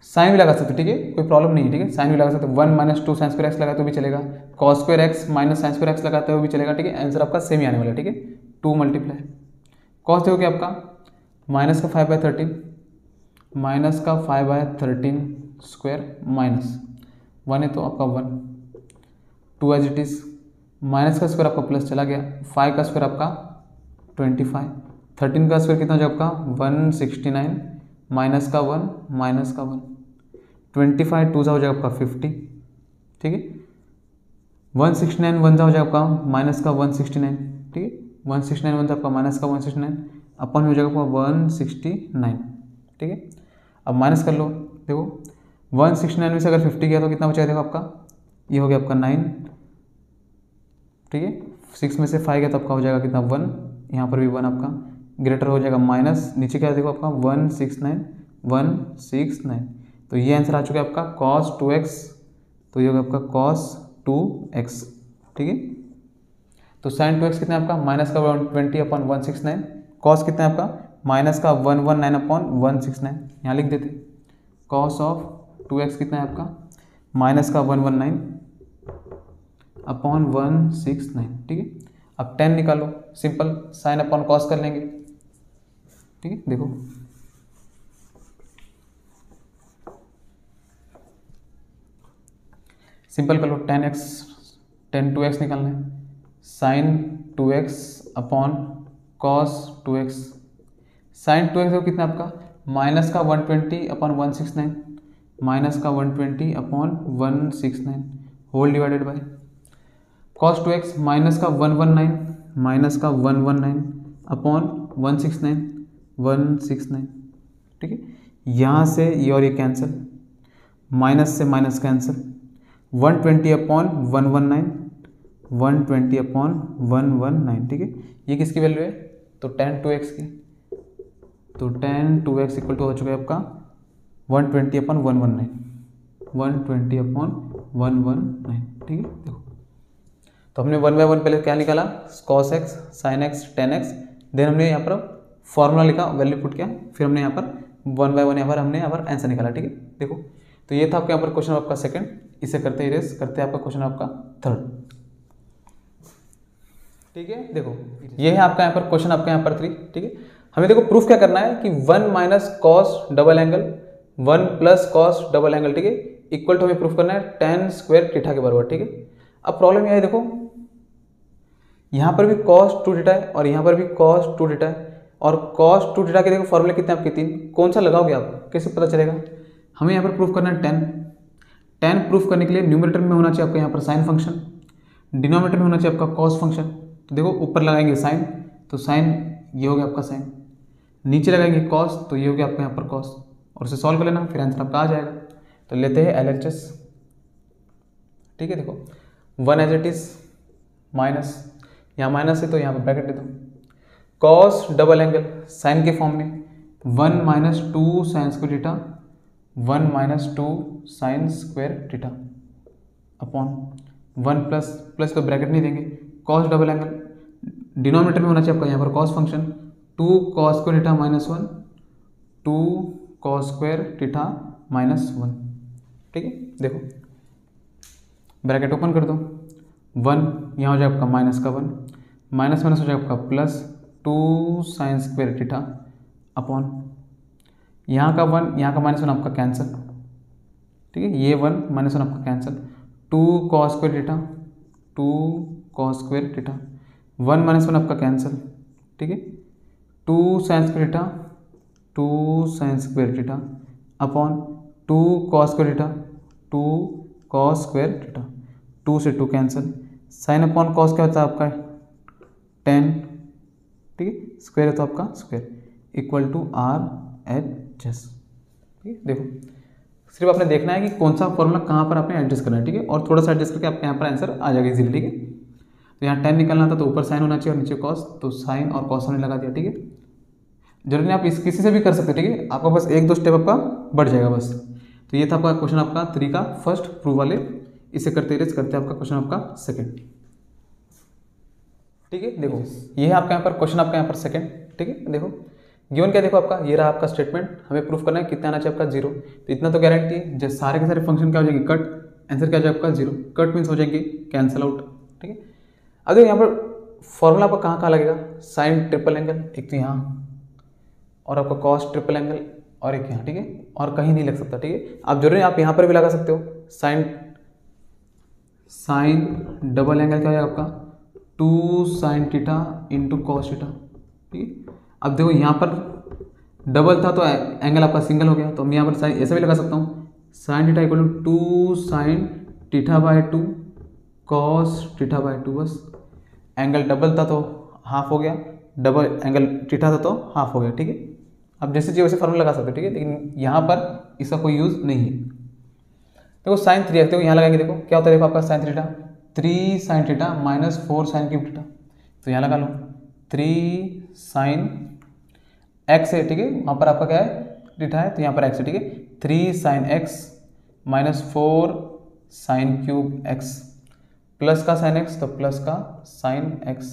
साइन भी लगा सकते हो, ठीक है, कोई प्रॉब्लम नहीं है, ठीक है। साइन भी लगा सकते हो, 1 - 2 साइन स्क्वायर एक्स लगाते हो भी चलेगा, cos square x minus sine square x लगाते हो भी चलेगा, ठीक है। आंसर आपका सेम ही आने वाला है, ठीक है। 2 मल्टीप्लाई कॉस देखो क्या आपका माइनस का 5/13 माइनस का 5/13 स्क्वायर माइनस 1 है तो आपका 1, 2 एज इट इज़, माइनस का स्क्वायर आपका प्लस चला गया, 5 का स्क्वायर आपका 25, 13 का स्क्वायर कितना हो जाएगा आपका 169 माइनस का 1 माइनस का 1, 25 2 हो जाएगा आपका 50, ठीक है। 169 1 हो जाएगा आपका माइनस का 169, ठीक है। 169 1 आपका माइनस का 169 अपन हो जाएगा आपका 169, ठीक है। अब माइनस कर लो, देखो 169 में से अगर 50 गया तो कितना बचा देखो आपका, ये हो गया आपका 9, ठीक है। 6 में से 5 गया तो आपका हो जाएगा कितना 1, यहाँ पर भी 1 आपका ग्रेटर हो जाएगा माइनस, नीचे क्या देखो आपका 169, तो ये आंसर आ चुका है आपका cos 2x, तो ये होगा आपका cos 2x, ठीक है। तो sin 2x कितना है आपका माइनस का 120/169, cos कितना है आपका माइनस का 119/169, यहाँ लिख देते cos ऑफ 2x कितना है आपका माइनस का 119/169, ठीक है। अब 10 निकालो, सिंपल साइन अपॉन कॉस कर लेंगे, ठीक है। देखो सिंपल कर लो, 10x 2x निकालना है, sign 2x upon cos 2x, sine 2x देखो कितना आपका माइनस का 120/169 माइनस का 120/169 whole divided by cos 2x minus का 119 माइनस का 119/169, ठीक है। यहाँ से ये और ये कैंसिल, माइनस से माइनस कैंसिल, 120/119, ठीक है। ये किसकी वैल्यू है तो tan 2x की, तो tan 2x इक्वल टू हो चुका है आपका 120/119, ठीक है। देखो तो हमने 1 बाय 1 पहले क्या निकाला cos x sin x tan x, then हमने यहाँ पर फॉर्मूला लिखा, वैल्यू पुट किया, फिर हमने यहाँ पर 1 बाय 1 हमने यहाँ पर आंसर निकाला, ठीक है। देखो तो ये था आपके यहाँ पर क्वेश्चन आपका सेकंड, इसे करते इरेज करते हैं आपका क्वेश्चन आपका थर्ड, ठीक है। देखो ये है आपका यहाँ पर क्वेश्चन आपका यहाँ पर 3, ठीक है। हमें देखो प्रूफ क्या करना है कि 1 minus cos double angle 1 plus cos double angle, ठीक है, इक्वल टू हमें प्रूफ करना है tan स्क्वायर थीटा के बराबर, ठीक है। अब प्रॉब्लम यह है, देखो यहाँ पर भी cos 2 थीटा है और यहाँ पर भी cos 2 थीटा है, और cos 2 थीटा के देखो फॉर्मूले कितने आपके 3, कौन सा लगाओगे आप, कैसे पता चलेगा। हमें यहाँ पर प्रूफ करना है tan प्रूफ करने के लिए न्यूमरेटर में होना चाहिए आपका यहाँ पर साइन फंक्शन, डिनोमिनेटर में होना चाहिए आपका cos फंक्शन। तो देखो ऊपर लगाएंगे साइन, तो साइन ये हो गया आपका साइन, नीचे लगाएंगे cos, तो ये हो गया आपका यहाँ पर cos, और उसे सॉल्व कर लेना, फिर आंसर आपका आ जाएगा। तो लेते हैं LHS, ठीक है। देखो 1 एज इट इज माइनस, यहाँ माइनस है तो यहाँ पर ब्रैकेट दे दो, कॉस डबल एंगल साइन के फॉर्म में 1 minus 2 sine square theta 1 minus 2 sine square theta upon 1 plus plus तो ब्रैकेट नहीं देंगे, कॉस डबल एंगल डिनोमिनेटर में होना चाहिए आपका यहाँ पर cos function 2 cos square theta minus 1 2 cos square theta minus 1, ठीक है। देखो ब्रैकेट ओपन कर दो, 1 यहाँ हो जाए आपका माइनस का 1 माइनस माइनस हो जाए आपका plus 2 sine square theta upon यहाँ का 1 यहाँ का माइनस 1 आपका कैंसिल, ठीक है, ये 1 माइनस 1 आपका cancel, 2 cos square theta 2 cos square theta 1 minus 1 आपका कैंसिल, ठीक है, 2 sine square theta 2 sine square theta upon 2 cos square theta 2 cos square theta 2 से 2 कैंसिल, साइन अपॉन कॉस क्या होता है आपका 10, ठीक है, स्क्वायर है तो आपका स्क्वायर इक्वल टू RHS, ठीक है। देखो सिर्फ आपने देखना है कि कौन सा फॉर्मूला कहाँ पर आपने एडजस्ट करना है, ठीक है, और थोड़ा सा एडजस्ट करके आपके यहाँ पर आंसर आ जाएगा इजीली, ठीक है। तो यहाँ 10 निकलना था तो ऊपर साइन होना चाहिए और नीचे कॉस, तो साइन और कॉस हमने लगा दिया, ठीक है। जरूरी नहीं आप इस किसी से भी कर सकते हैं, ठीक है, आपका बस 1-2 स्टेप आपका बढ़ जाएगा बस। तो ये था आपका क्वेश्चन आपका 3 का फर्स्ट प्रूव वाले, इसे करते रेस करते आपका क्वेश्चन आपका सेकंड, ठीक है। देखो ये है आपका यहाँ पर क्वेश्चन आपका यहाँ पर सेकंड, ठीक है। देखो गिवन क्या, देखो आपका ये रहा आपका स्टेटमेंट, हमें प्रूफ करना है कितना आना चाहिए आपका 0, तो इतना तो गारंटी है, जब सारे के सारे फंक्शन क्या हो जाएंगे कट, आंसर क्या हो जाएगा आपका 0, कट मीन्स हो जाएंगे कैंसिल आउट, ठीक है। अब देखो यहाँ पर फॉर्मूला आपका कहाँ लगेगा, साइन ट्रिपल एंगल एक तो यहाँ और आपका कॉस ट्रिपल एंगल और एक यहाँ, ठीक है, और कहीं नहीं लग सकता, ठीक है। आप जरूरी आप यहाँ पर भी लगा सकते हो, साइन डबल एंगल क्या हो जाएगा आपका 2 sine theta into cos theta, ठीक है। अब देखो यहाँ पर डबल था तो एंगल आपका सिंगल हो गया, तो मैं यहाँ पर साइन ऐसा भी लगा सकता हूँ, sine theta equal to 2 sine theta by 2 cos theta by 2, बस एंगल डबल था तो हाफ हो गया, डबल एंगल थीटा था तो हाफ हो गया, ठीक है। अब जैसे चाहिए वैसे फॉर्मूला लगा सकते हो, ठीक है, लेकिन यहाँ पर इसका कोई यूज़ नहीं है। देखो साइन 3 देखो यहाँ लगाएंगे, देखो क्या होता है, देखो आपका sine theta 3 sine theta minus 4 sine cube theta, तो यहाँ लगा लो 3 साइन एक्स है, ठीक है, वहाँ पर आपका क्या है थीटा है तो यहाँ पर एक्स है, ठीक है, 3 sine x minus 4 sine cube x plus का साइन एक्स तो प्लस का साइन एक्स,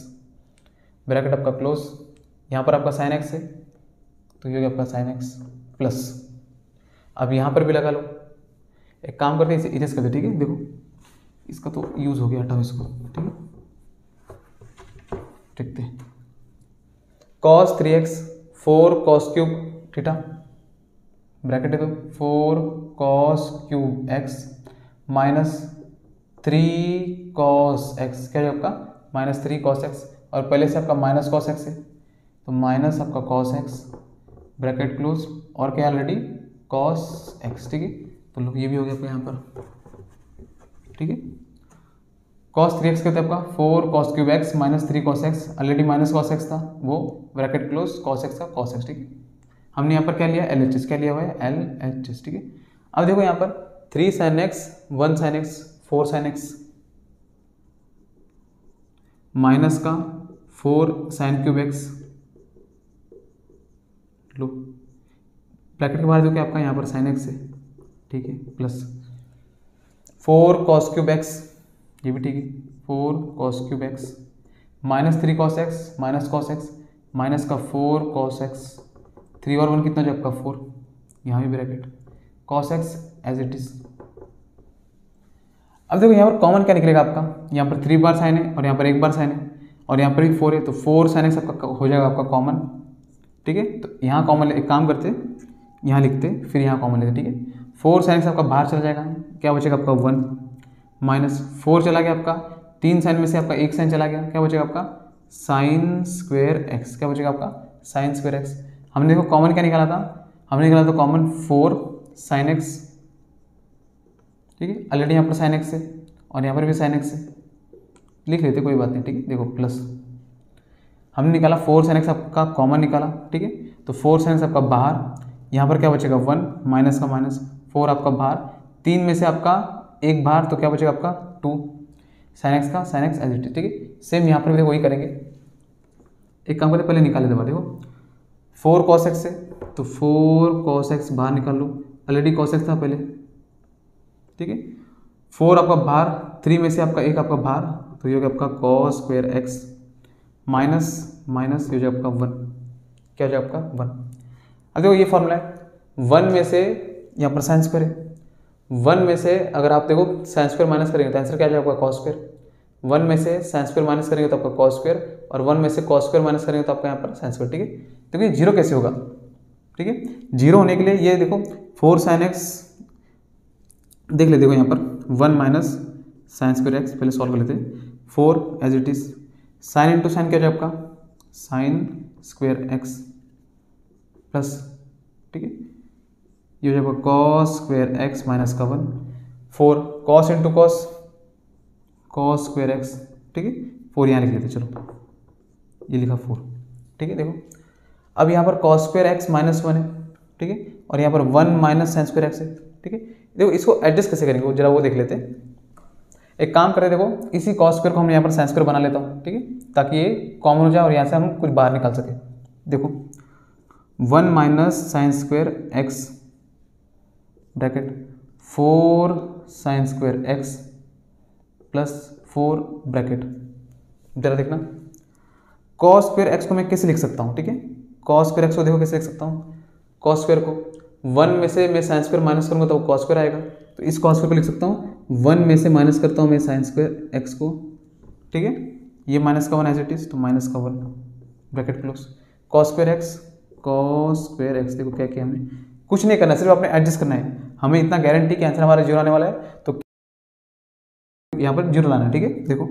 ब्रैकेट आपका क्लोज, यहाँ पर आपका साइन एक्स है तो ये हो गया आपका साइन एक्स प्लस, अब यहाँ पर भी लगा लो, एक काम करते हैं इसे इरेज कर दे, ठीक है। देखो इसका तो यूज़ हो गया, हटाओ इसको, ठीक है, देखते हैं cos 3x 4 cos cube theta, bracket है तो 4 cos cube x minus 3 cos x, क्या है आपका माइनस 3 cos x, और पहले से आपका माइनस cos x है तो माइनस आपका cos x, ब्रैकेट क्लोज, और क्या ऑलरेडी cos x, ठीक है, तो लोग ये भी हो गया आपका यहाँ पर, ठीक है। cos 3x कहते हैं आपका 4 cos cube x minus 3 cos x, already minus cos x था वो, ब्रैकेट क्लोज, cos x का cos x, ठीक है। हमने यहाँ पर क्या लिया LHS, क्या लिया हुआ है LHS, ठीक है। अब देखो यहाँ पर 3 sin x 1 sin x 4 sin x minus का 4 sin क्यूब x, लो ब्रैकेट के बाहर जो कि आपका यहाँ पर sin x है, ठीक है, प्लस 4 cos क्यूब x, ये भी ठीक है, 4 cos cube x minus 3 cos x minus cos x minus का 4 cos x, 3 और 1 कितना जो आपका 4, यहाँ भी bracket cos x as it is. अब देखो यहाँ पर कॉमन क्या निकलेगा आपका, यहाँ पर 3 बार साइन है और यहाँ पर 1 बार साइन है और यहाँ पर भी 4 है, तो 4 sin x आपका हो जाएगा आपका कॉमन, ठीक है। तो यहाँ कॉमन एक काम करते यहाँ लिखते फिर यहाँ कॉमन लेते, ठीक है, 4 sin x आपका बाहर चला जाएगा, क्या बचेगा आपका 1 माइनस 4 चला गया आपका, 3 साइन में से आपका 1 साइन चला गया, क्या बचेगा आपका साइन स्क्वायर एक्स, क्या बचेगा आपका साइन स्क्वायर एक्स। हमने देखो कॉमन क्या निकाला था, हमने निकाला था कॉमन 4 sin x, ठीक है, ऑलरेडी यहाँ पर साइन एक्स है और यहाँ पर भी साइन एक्स है, लिख लेते कोई बात नहीं, ठीक है। देखो प्लस हमने निकाला 4 sin x आपका कॉमन निकाला, ठीक है, तो 4 sin x आपका बाहर, यहाँ पर क्या बचेगा 1 माइनस का माइनस 4 आपका बाहर, 3 में से आपका 1 बाहर तो क्या बचेगा आपका 2 sin x का sin x as it is, ठीक है। सेम यहाँ पर भी देखो वही करेंगे। एक काम करते पहले निकाल लेते देखो 4 cos x से, तो 4 cos x बाहर निकाल लो, ऑलरेडी cos x था पहले, ठीक है। 4 आपका बाहर, 3 में से आपका एक आपका बाहर, तो ये हो गया आपका cos square x minus minus ये हो जाए आपका 1, क्या हो जाए आपका 1। अब देखो ये फॉर्मूला है, 1 में से यहाँ पर साइन स्क्वायर है, 1 में से अगर आप देखो साइन स्क्वायर माइनस करेंगे तो आंसर क्या आ जाएगा आपका cos स्क्वायर। 1 में से साइन स्क्वायर माइनस करेंगे तो आपका cos स्क्वायर, और 1 में से cos स्क्वायर माइनस करेंगे तो आपका यहाँ पर साइन स्क्वायर, ठीक है। तो ये जीरो कैसे होगा, ठीक है। जीरो होने के लिए ये देखो 4 sin x देख ले, देखो यहाँ पर 1 माइनस साइन स्क्वायर x, पहले सॉल्व कर लेते हैं। 4 as it is, sine into sine क्या हो जाए आपका साइन स्क्वायर x प्लस, ठीक है, ये हो जाएगा cos स्क्वायर x माइनस का 1, 4 cos into cos, cos square x, ठीक है। 4 यहाँ लिख लेते, चलो ये लिखा 4, ठीक है। देखो अब यहाँ पर cos स्क्वायर x माइनस 1 है, ठीक है, और यहाँ पर 1 माइनस साइन स्क्वायर x है, ठीक है। देखो इसको एडजस्ट कैसे करेंगे जरा वो देख लेते हैं। एक काम करें, देखो इसी cos स्क्वायर को हम यहाँ पर साइन स्क्वायर बना लेता हूँ, ठीक है, ताकि ये कॉमन हो जाए और यहाँ से हम कुछ बाहर निकाल सके। देखो 1 minus sine square x bracket 4 sign square x plus 4 bracket, जरा देखना cos स्क्वायर x को मैं कैसे लिख सकता हूँ, ठीक है। cos स्क्वायर x को देखो कैसे लिख सकता हूँ, cos स्क्वायर को 1 में से मैं साइन स्क्वायर माइनस करूँगा तो cos स्क्वायर आएगा, तो इस cos स्क्वायर को लिख सकता हूँ 1 में से माइनस करता हूँ मैं साइन स्क्वायर x को, ठीक है, ये माइनस का 1 एज इट इज, तो माइनस का 1 bracket close, cos square x देखो क्या किया हमने, कुछ नहीं करना, सिर्फ आपने एडजस्ट करना है। हमें इतना गारंटी कि आंसर हमारा जीरो आने वाला है, तो यहाँ पर जीरो लाना है, ठीक है। देखो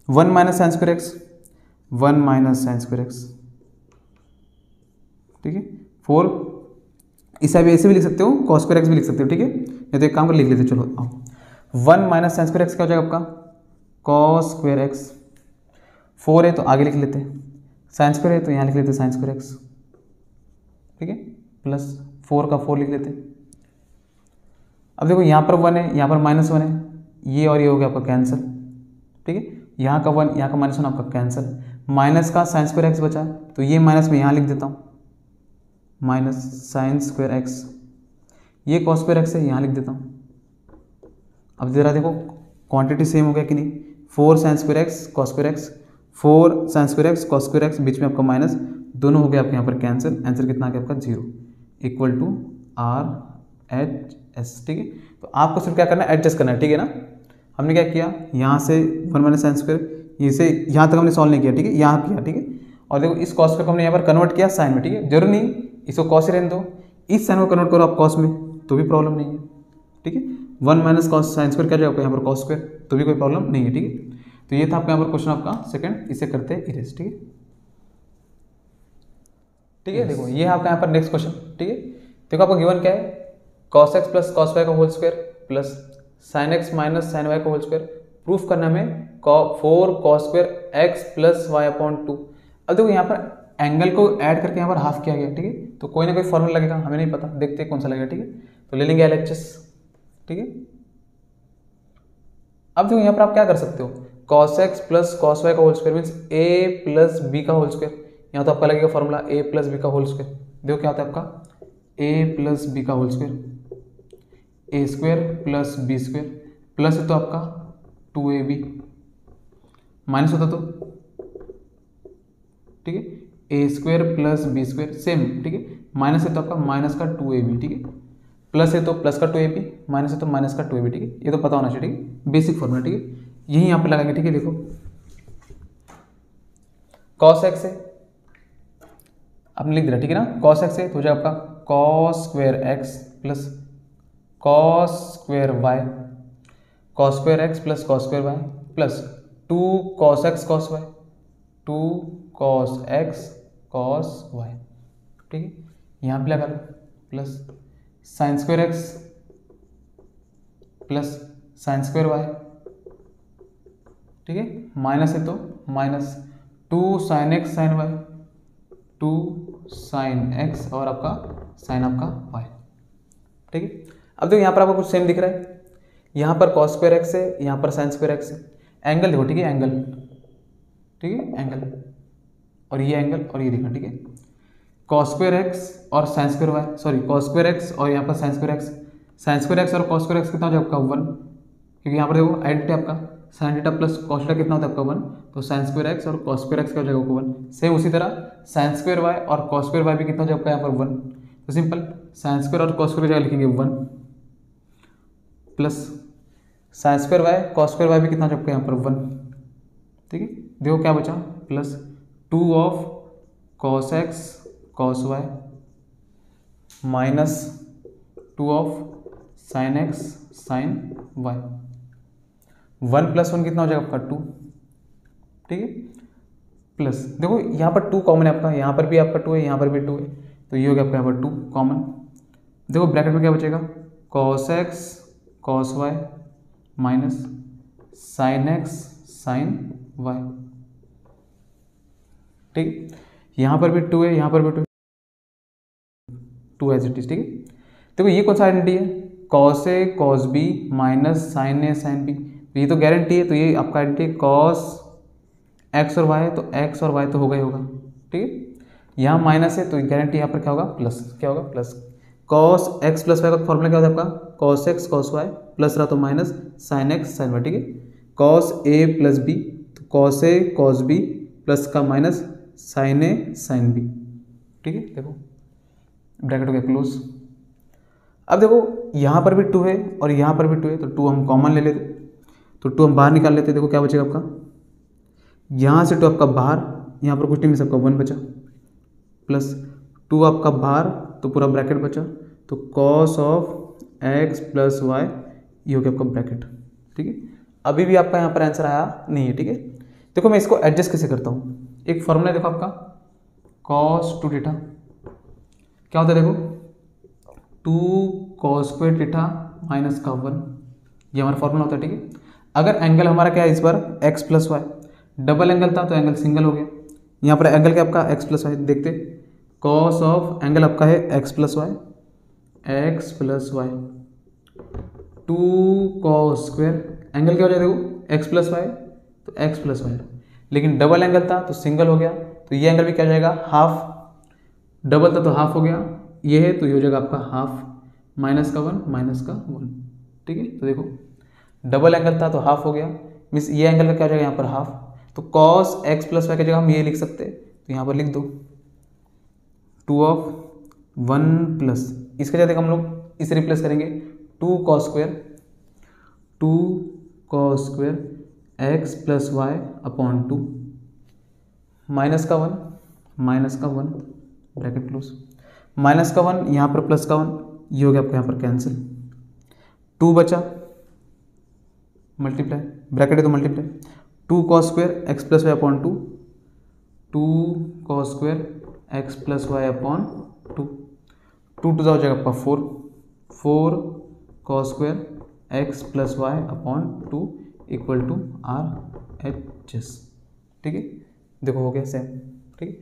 1 minus sine square x, 1 minus sine square x, ठीक है, 4, इसे भी ऐसे भी लिख सकते हो, cos स्क्वायर x भी लिख सकते हो, ठीक है। नहीं तो एक काम कर लिख लेते, चलो आओ 1 माइनस साइन स्क्वायर x क्या हो जाएगा आपका cos स्क्वायर x, 4 है तो आगे लिख लेते हैं, साइन स्क्वायर है तो यहाँ लिख लेते हैं साइन स्क्वायर x, ठीक है, प्लस 4 का 4 लिख लेते हैं। अब देखो यहाँ पर 1 है, यहाँ पर माइनस 1 है, ये और ये हो गया आपका कैंसिल, ठीक है, यहाँ का 1 यहाँ का माइनस 1 आपका कैंसिल, माइनस का साइन स्क्वायर x बचा, तो ये माइनस में यहाँ लिख देता हूँ, माइनस साइन स्क्वायर x, ये cos स्क्वायर x है यहाँ लिख देता हूँ। अब जरा देखो क्वांटिटी सेम हो गया कि नहीं, 4 sign square x cos square x, 4 sign square x cos square x, बीच में आपका माइनस, दोनों हो गया आपके यहाँ पर कैंसिल, आंसर कितना आ गया आपका 0 इक्वल टू RHS, ठीक है। तो आपको सिर्फ क्या करना है, एडजस्ट करना है, ठीक है ना। हमने क्या किया, यहाँ से 1 माइनस साइन स्क्वायर, इसे यहाँ तक हमने सॉल्व नहीं किया, ठीक है, यहाँ किया, ठीक है। और देखो इस cos स्क्वायर को हमने यहाँ पर कन्वर्ट किया साइन में, ठीक है, जरूर नहीं इसको cos ही रहने दो, इस साइन को कन्वर्ट करो आप cos में तो भी प्रॉब्लम नहीं है, ठीक है। 1 माइनस cos साइन स्क्वायर क्या जाएगा यहाँ पर cos स्क्वायर, तो भी कोई प्रॉब्लम नहीं है, ठीक है। तो ये था आपका यहाँ पर क्वेश्चन आपका सेकंड, इसे करते हैं इरेज, ठीक है, ठीक है। देखो ये है आपका यहाँ पर नेक्स्ट क्वेश्चन, ठीक है। देखो आपको गिवन क्या है, cos x plus cos y का whole square plus sin x minus sin y का होल स्क्वायर, प्रूफ करना में 4 cos square x plus y upon 2। अब देखो यहाँ पर एंगल को ऐड करके यहाँ पर हाफ किया गया, ठीक है, तो कोई ना कोई फॉर्मूला लगेगा, हमें नहीं पता, देखते हैं कौन सा लगेगा, ठीक है। तो ले लेंगे LHS, ठीक है। अब देखो यहाँ पर आप क्या कर सकते हो, cos x plus cos y का whole square means a plus b का होल स्क्वायर, यहाँ तो आपका लगेगा फॉर्मूला a प्लस b का होल स्क्वायर। देखो क्या होता है आपका a प्लस b का whole square, a square plus b square, plus है तो आपका 2ab, माइनस होता तो, ठीक है, a square plus b square same, ठीक है, माइनस है तो आपका माइनस का 2ab, ठीक है, प्लस है तो प्लस का 2ab, माइनस है तो माइनस का 2ab, ठीक है, ये तो पता होना चाहिए, ठीक है, बेसिक फॉर्मूला, ठीक है, यही यहाँ पे लगाएंगे, ठीक है। देखो cos x है, आपने लिख दिया, ठीक है ना, cos x है तो हो जाएगा आपका cos square x plus cos square y, cos square x plus cos square y plus 2 cos x cos y, 2 cos x cos y, ठीक है, यहाँ पे लगा लो, plus sine square x plus sine square y, ठीक है, minus है तो minus 2 sine x sine y, 2 sine x और आपका साइन आपका y, ठीक है। अब देखो यहाँ पर आपको कुछ सेम दिख रहा है, यहाँ पर cos स्क्वायर x है, यहाँ पर साइन स्क्वायर x है, एंगल देखो, ठीक है, एंगल ठीक है, एंगल, और ये एंगल और ये देखना, ठीक है। कॉस स्क्वायर एक्स और sine square Y, sorry cos square X और यहाँ पर sine square x, sine square X और कॉस स्क्वायर एक्स कितना हो जाएगा आपका 1, क्योंकि यहाँ पर देखो आइडेंटिटी आपका sine theta plus cos theta कितना होता है आपका 1, तो साइन स्क्वायर एक्स और कॉस स्क्वायर एक्स का हो जाएगा 1। सेम उसी तरह साइन स्क्वायर वाई और कॉस स्क्वायर वाई भी कितना हो जाएगा यहाँ पर 1, तो सिंपल साइन स्क्वायर और कॉस स्क्वायर जगह लिखेंगे 1 plus sine square Y cos square Y भी कितना हो जाएगा यहाँ पर 1, ठीक है। देखो क्या बचा, plus 2 of cos x cos Y minus 2 of sine x sine Y, 1 + 1 कितना हो जाएगा आपका 2, ठीक है। प्लस देखो यहाँ पर 2 कॉमन है आपका, यहाँ पर भी आपका 2 है, यहाँ पर भी 2 है, तो ये हो गया आपका यहाँ पर 2 कॉमन। देखो ब्रैकेट में क्या बचेगा, cos x cos Y minus sine x sine Y, ठीक। यहाँ पर भी 2 है, यहाँ पर भी 2 एज इट इज, ठीक है। देखो ये कौन सा आइडेंटिटी है, cos A cos B minus sine A sine B, तो ये तो गारंटी है, तो ये आपका आइडेंटिटी कॉस एक्स और वाई है, तो एक्स और वाई तो होगा ही होगा, ठीक है। यहाँ माइनस है तो गारंटी यहाँ पर क्या होगा प्लस, क्या होगा plus, cos X plus Y का फॉर्मूला क्या होता है आपका, cos x cos Y plus रहा तो minus sine x sine Y, ठीक है। कॉस ए प्लस बी, तो cos A cos B plus का minus sine A sine B, ठीक है। देखो ब्रैकेट हो गया क्लोज। अब देखो यहाँ पर भी 2 है और यहाँ पर भी 2 है, तो 2 हम कॉमन ले लेते, तो 2 हम बाहर निकाल लेते। देखो क्या बचेगा आपका, यहाँ से 2 आपका बाहर, यहाँ पर कुछ नहीं, सबका 1 बचा, प्लस 2 आपका बाहर, तो पूरा ब्रैकेट बचा, तो cos of X plus Y, ये हो गया आपका ब्रैकेट, ठीक है। अभी भी आपका यहाँ पर आंसर आया नहीं है, ठीक है। देखो मैं इसको एडजस्ट कैसे करता हूँ, एक फॉर्मूला देखो आपका कॉस 2 थीटा क्या होता है, देखो 2 कॉस स्क्वायर थीटा माइनस का 1, ये हमारा फॉर्मूला होता है, ठीक है। अगर एंगल हमारा क्या है इस बार x plus y, double angle था तो एंगल सिंगल हो गया, यहाँ पर एंगल क्या आपका एक्स प्लस वाई, देखते कॉस ऑफ एंगल आपका है x plus y 2 cos square, angle क्या हो जाएगा देखो एक्स प्लस वाई, तो एक्स प्लस वाई, लेकिन डबल एंगल था तो सिंगल हो गया, तो ये एंगल भी क्या हो जाएगा हाफ, डबल था तो हाफ हो गया, ये है तो ये हो जाएगा आपका हाफ माइनस का 1 माइनस का 1, ठीक है। तो देखो डबल एंगल था तो हाफ हो गया, मीन्स ये एंगल का क्या हो जाएगा यहाँ पर हाफ, तो कॉस एक्स प्लस वाई की जगह हम ये लिख सकते हैं, तो यहाँ पर लिख दो 2 ऑफ 1 प्लस, इसके जगह हम लोग इसे रिप्लेस करेंगे 2 cos square x plus y upon 2 minus का 1 ब्रैकेट क्लोज, माइनस का 1 यहाँ पर प्लस का 1, ये हो गया आपका यहाँ पर कैंसिल, 2 बचा मल्टीप्लाई, ब्रैकेट है तो multiply, 2 cos square x plus y upon 2 cos square x plus y upon 2 2 हो जाएगा आपका 4 cos square x plus y upon 2 equal to RHS, ठीक है। देखो हो गया सेम, ठीक है।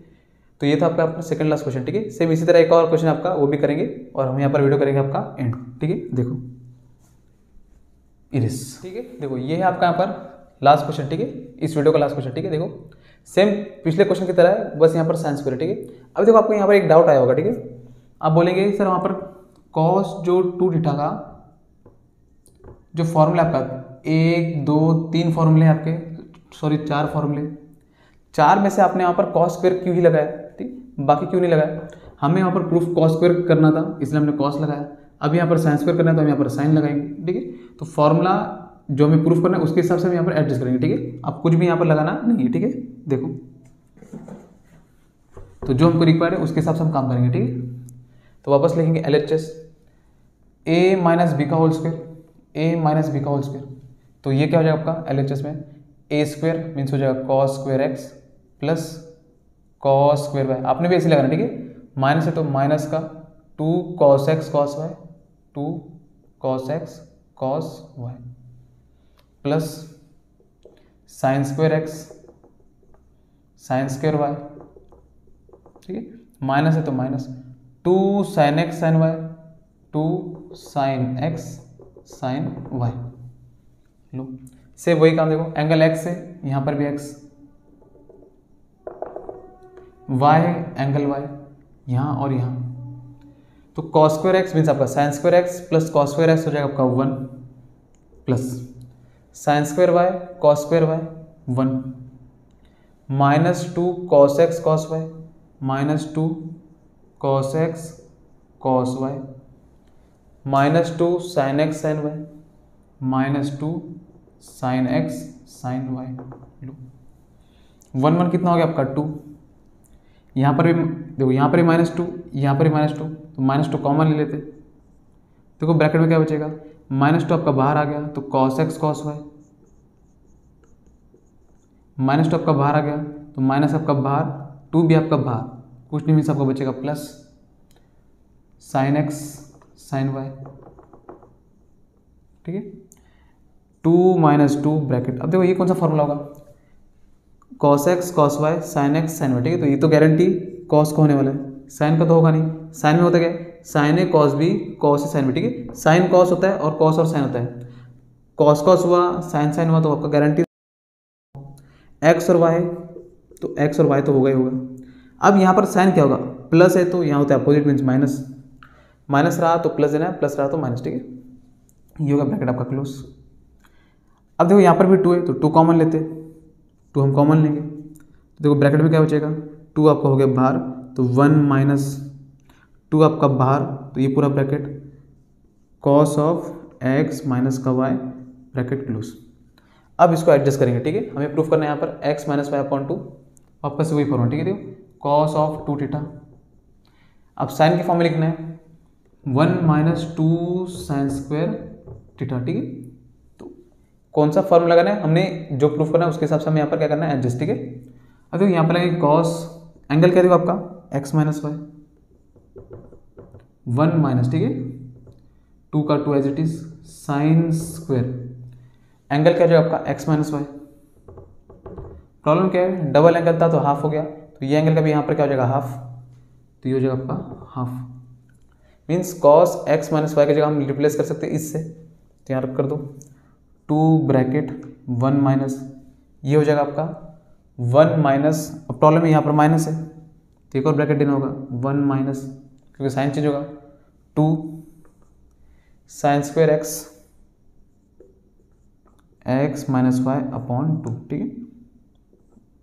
तो ये था आपका सेकंड लास्ट क्वेश्चन, ठीक है। सेम इसी तरह एक और क्वेश्चन आपका वो भी करेंगे और हम यहाँ पर वीडियो करेंगे आपका एंड, ठीक है। देखो इरिस, ठीक है। देखो ये है आपका यहाँ पर लास्ट क्वेश्चन, ठीक है, इस वीडियो का लास्ट क्वेश्चन, ठीक है। देखो सेम पिछले क्वेश्चन की तरह है, बस यहाँ पर साइंस स्क्वायर, ठीक है। अब देखो आपको यहाँ पर एक डाउट आया होगा, ठीक है, आप बोलेंगे सर वहाँ पर कॉस जो 2 थीटा का जो फॉर्मूला आपका 1 2 3 फॉर्मूले आपके, सॉरी 4 फॉर्मूले, 4 में से आपने यहाँ पर कॉस स्क्वायर क्यों ही लगाया, ठीक, बाकी क्यों नहीं लगाया। हमें यहाँ पर प्रूफ कॉस स्क्वायर करना था इसलिए हमने कॉस लगाया, अब यहाँ पर साइन स्क्वायर करना है तो हम यहाँ पर साइन लगाएंगे, ठीक है। तो फॉर्मूला जो हमें प्रूफ करना है उसके हिसाब से हम यहाँ पर एडजस्ट करेंगे, ठीक है। आप कुछ भी यहाँ पर लगाना नहीं है, ठीक है। देखो तो जो हमको रिक्वायर्ड है उसके हिसाब से हम काम करेंगे, ठीक है। तो वापस लिखेंगे LHS a माइनस बी का होल स्क्वायर, तो ये क्या हो जाएगा आपका LHS में a स्क्वायर मीन्स हो जाएगा cos square x plus cos square y, आपने भी ऐसे लगाना, ठीक है। माइनस है तो माइनस का 2 cos x cos y 2 cos x cos Y plus sine square x sine square y, ठीक है। माइनस है तो minus 2 sine x sine y 2 sine x sine y, लो से वही काम। देखो एंगल एक्स है, यहाँ पर भी एक्स, y है एंगल y यहाँ और यहाँ, तो कॉस स्क्वायर एक्स मीन्स आपका sine square x plus cos square x हो जाएगा आपका 1 plus sine square Y cos square y 1 -2 cos x cos y -2 cos x cos y -2 sine x sine y -2 sine x sine y. लो 1 1 कितना हो गया आपका 2, यहाँ पर भी देखो, यहाँ पर भी -2 यहाँ पर भी -2, तो -2 कॉमन ले लेते। देखो ब्रैकेट में क्या बचेगा, -2 आपका बाहर आ गया तो कॉस एक्स कॉस वाई, -2 आपका बाहर आ गया तो माइनस आपका बाहर 2 भी आपका बाहर, कुछ नहीं मीन्स आपको बचेगा plus sine x sine Y. ठीक है, 2 - 2 ब्रैकेट। अब देखो ये कौन सा फॉर्मूला होगा, cos x cos y sine x sine Y. ठीक है, तो ये तो गारंटी कॉस का होने वाला है, साइन का तो होगा नहीं। साइन में होता क्या है, sign A cos B cos A sine B. ठीक है, साइन कॉस होता है और कॉस और साइन होता है, कॉस कॉस हुआ साइन साइन हुआ तो आपका गारंटी एक्स और वाई, तो एक्स और वाई तो होगा ही होगा। अब यहाँ पर साइन क्या होगा, प्लस है तो यहाँ होता है अपोजिट मीन्स माइनस, माइनस रहा तो प्लस देना है, प्लस रहा तो माइनस। ठीक है, ये होगा ब्रैकेट आपका क्लोज। अब देखो यहाँ पर भी 2 है तो 2 कॉमन लेते, 2 हम कॉमन लेंगे तो देखो ब्रैकेट में क्या बचेगा, 2 आपका हो गया बाहर तो 1 - 2 आपका बाहर, तो ये पूरा bracket cos of x minus का वाई ब्रैकेट क्लोज। अब इसको एडजस्ट करेंगे। ठीक है, हमें प्रूफ करना है यहाँ पर x - y/2, वापस से वही फॉर्मूला। ठीक है, देखो कॉस ऑफ 2 थीटा, अब साइन के फॉर्म में लिखना है 1 - 2 साइन स्क्वायर थीटा। ठीक है, तो कौन सा फॉर्मूला लगाना है, हमने जो प्रूफ करना है उसके हिसाब से हमें यहाँ पर क्या करना है, एडजस्ट। ठीक है, अब देखो यहाँ पर लगेगा कॉस एंगल क्या देखो आपका x - y 1 माइनस, ठीक है 2 का 2 as it is sine square angle क्या जो आपका x - y। प्रॉब्लम क्या है, डबल एंगल था तो हाफ हो गया, तो ये एंगल का भी यहाँ पर क्या हो जाएगा हाफ, तो ये हो जाएगा आपका half. Means cos x - y की जगह हम रिप्लेस कर सकते हैं इससे, तो यहाँ रख कर दो 2 ब्रैकेट 1 माइनस, ये हो जाएगा आपका 1 माइनस, अब प्रॉब्लम है यहाँ पर माइनस है तो एक और ब्रैकेट देना होगा 1 माइनस, क्योंकि साइन चेंज होगा 2 sine square x minus y upon 2। ठीक है,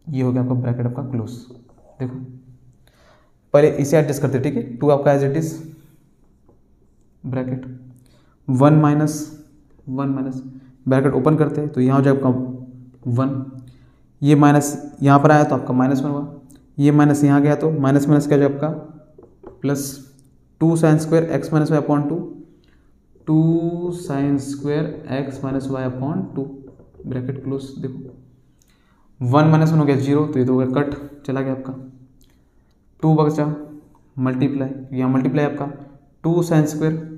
ये हो गया आपका ब्रैकेट आपका क्लोज। देखो पहले इसे एडजस्ट करते, ठीक है 2 आपका as it is bracket 1 minus bracket open करते हैं तो यहाँ हो जाएगा आपका 1, ये माइनस यहाँ पर आया तो आपका -1 हुआ, ये माइनस यहाँ गया तो माइनस माइनस क्या हो जाएगा आपका plus 2 sine square x - y upon 2 sine square x - y upon 2 bracket close. देखो 1 - 1 हो गया 0, तो ये तो हो गया कट, चला गया आपका 2 बचा मल्टीप्लाई, यहाँ मल्टीप्लाई आपका 2 sine square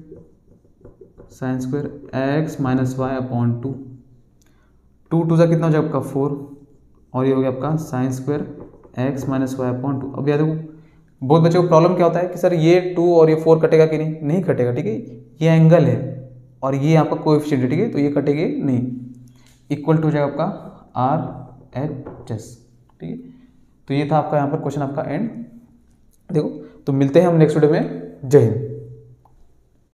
x - y upon 2, 2 2 सा कितना हो जाएगा आपका 4, और ये हो गया आपका sine square x - y upon 2। अब याद देखो बहुत बच्चों को प्रॉब्लम क्या होता है कि सर ये 2 और ये 4 कटेगा कि नहीं, नहीं कटेगा। ठीक है, ये एंगल है और ये आपका कोएफिशिएंट है, ठीक है, तो ये कटेगी नहीं, इक्वल टू हो जाएगा आपका RHS। ठीक है, तो ये था आपका यहाँ पर क्वेश्चन आपका एंड। देखो तो मिलते हैं हम नेक्स्ट वीडियो में, जय हिंद।